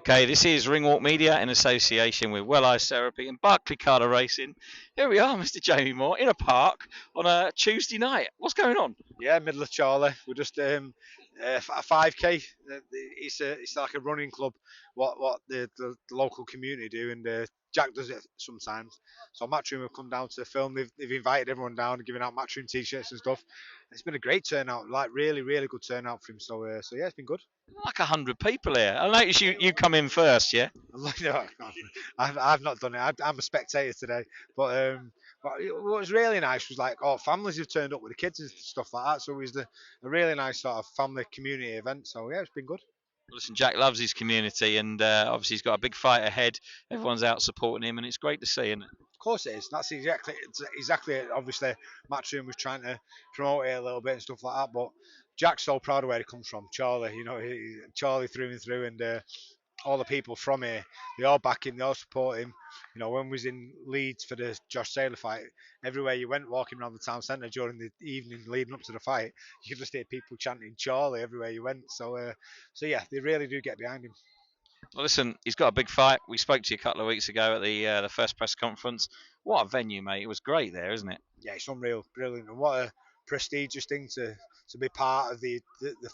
Okay, this is Ringwalk Media in association with Well Eyes Therapy and Barclay Carter Racing. Here we are, Mr. Jamie Moore, in a park on a Tuesday night. What's going on? Yeah, middle of Chorley. We're just a 5k. It's like a running club. What the local community do, and Jack does it sometimes. So Matchroom have come down to film. They've invited everyone down, giving out Matchroom t-shirts and stuff. It's been a great turnout, like really good turnout for him. So yeah, it's been good. Like 100 people here. I noticed you come in first, yeah? I'm like, no, I've not done it. I'm a spectator today, but what was really nice was like all families have turned up with the kids and stuff like that. So it was a really nice sort of family community event. So yeah, it's been good. Listen, Jack loves his community, and obviously he's got a big fight ahead. Everyone's out supporting him, and it's great to see, isn't it? Of course it is. That's exactly it. Obviously, Matchroom was trying to promote it a little bit and stuff like that. But Jack's so proud of where he comes from, Chorley. Chorley through and through, and all the people from here, they all back him, they all support him. When we was in Leeds for the Josh Taylor fight, everywhere you went walking around the town centre during the evening leading up to the fight, you could just hear people chanting Charlie everywhere you went. So yeah, they really do get behind him. Well, listen, he's got a big fight. We spoke to you a couple of weeks ago at the first press conference. What a venue, mate! It was great there, isn't it? Yeah, it's unreal, brilliant, and what a prestigious thing to be part of the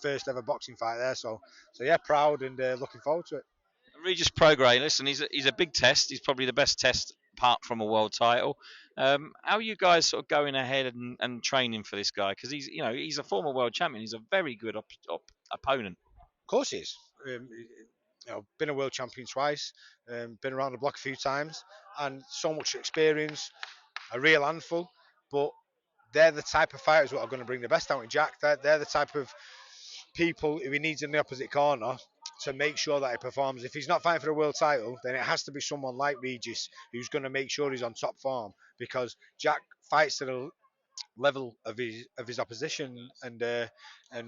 first ever boxing fight there. So yeah, proud and looking forward to it. Regis Prograis, listen, he's a big test. He's probably the best test apart from a world title. How are you guys sort of going ahead and training for this guy? Because he's a former world champion. He's a very good opponent. Of course he is. Been a world champion twice, been around the block a few times, and so much experience, a real handful. But they're the type of fighters that are going to bring the best out in Jack. They're the type of people who he needs in the opposite corner to make sure that he performs. If he's not fighting for the world title, then it has to be someone like Regis who's going to make sure he's on top form, because Jack fights to the level of his opposition, and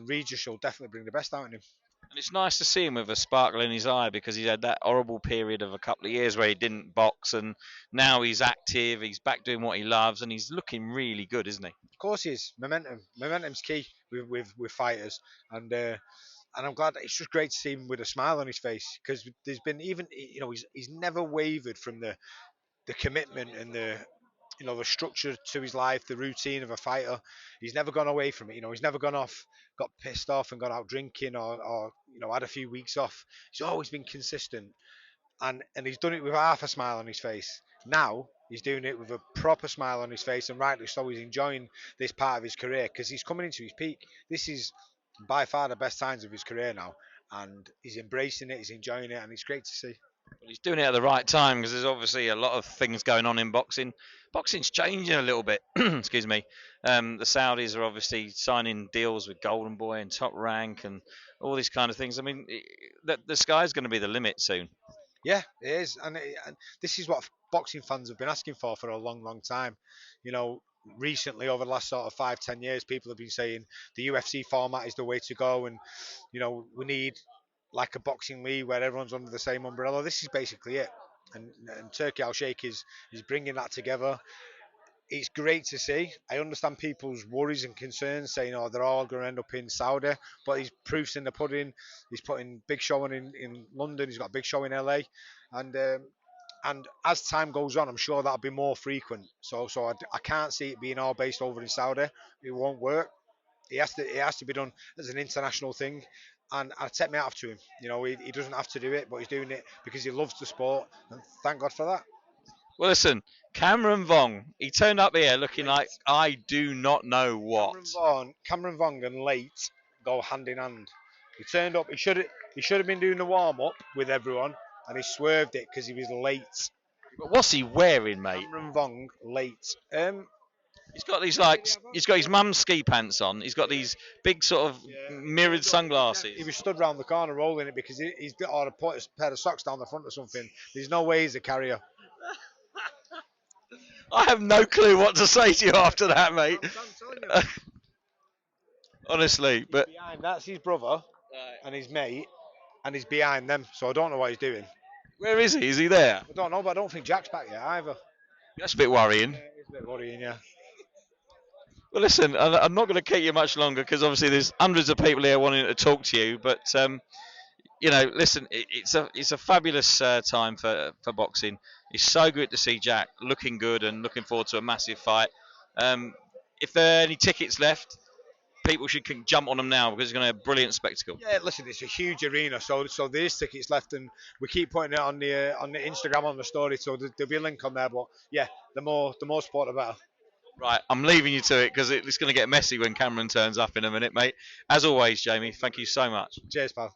Regis will definitely bring the best out in him. And it's nice to see him with a sparkle in his eye, because he had that horrible period of a couple of years where he didn't box, and now he's active, he's back doing what he loves, and he's looking really good, isn't he? Of course he is. Momentum's key with fighters, and I'm glad. It's just great to see him with a smile on his face, because there's been he's never wavered from the commitment and the structure to his life, the routine of a fighter. He's never gone away from it. He's never gone off, got pissed off and gone out drinking, or had a few weeks off. He's always been consistent, and he's done it with half a smile on his face. Now he's doing it with a proper smile on his face, and rightly so. He's enjoying this part of his career because he's coming into his peak. This is by far the best times of his career now, and he's embracing it, he's enjoying it, and it's great to see. Well, he's doing it at the right time, because there's obviously a lot of things going on in boxing. Boxing's changing a little bit. Excuse me. The Saudis are obviously signing deals with Golden Boy and Top Rank and all these kind of things. I mean, the sky's going to be the limit soon. Yeah, it is, and this is what boxing fans have been asking for a long time. Recently, over the last sort of 5-10 years, people have been saying the UFC format is the way to go, and we need like a boxing league where everyone's under the same umbrella. This is basically it, and Turkey Al Sheikh is bringing that together. It's great to see. I understand people's worries and concerns, saying, "Oh, they're all going to end up in Saudi," but he's proofs in the pudding. He's putting big show in London. He's got a big show in LA, and as time goes on, I'm sure that'll be more frequent. So I can't see it being all based over in Saudi. It won't work. It has to be done as an international thing, and I take my hat off to him. He doesn't have to do it, but he's doing it because he loves the sport, and thank God for that. Well, listen, Cameron Vong, he turned up here looking like I do not know what. Cameron Vong and Late go hand in hand. He turned up. He should have been doing the warm up with everyone, and he swerved it because he was late. But what's he wearing, mate? Cameron Vong late. He's got these he's got his mum's ski pants on. He's got these big sort of mirrored sunglasses. He was stood round the corner rolling it because he's got to put a pair of socks down the front or something. There's no way he's a carrier. I have no clue what to say to you after that, mate. I'm telling you. Honestly, but that's his brother and his mate, and he's behind them. So I don't know what he's doing. Where is he? Is he there? I don't know, but I don't think Jack's back yet either. That's a bit worrying. It's a bit worrying, yeah. Well, listen, I'm not going to keep you much longer, because obviously there's hundreds of people here wanting to talk to you. But listen, it's a fabulous time for boxing. It's so good to see Jack looking good and looking forward to a massive fight. Um, if there are any tickets left, people should jump on them now because it's going to be a brilliant spectacle. Yeah, listen, it's a huge arena, so there is tickets left, and we keep putting it on the Instagram on the story, so there'll be a link on there. But yeah, the more support, the better. Right, I'm leaving you to it because it's going to get messy when Cameron turns up in a minute, mate. As always, Jamie, thank you so much. Cheers, pal.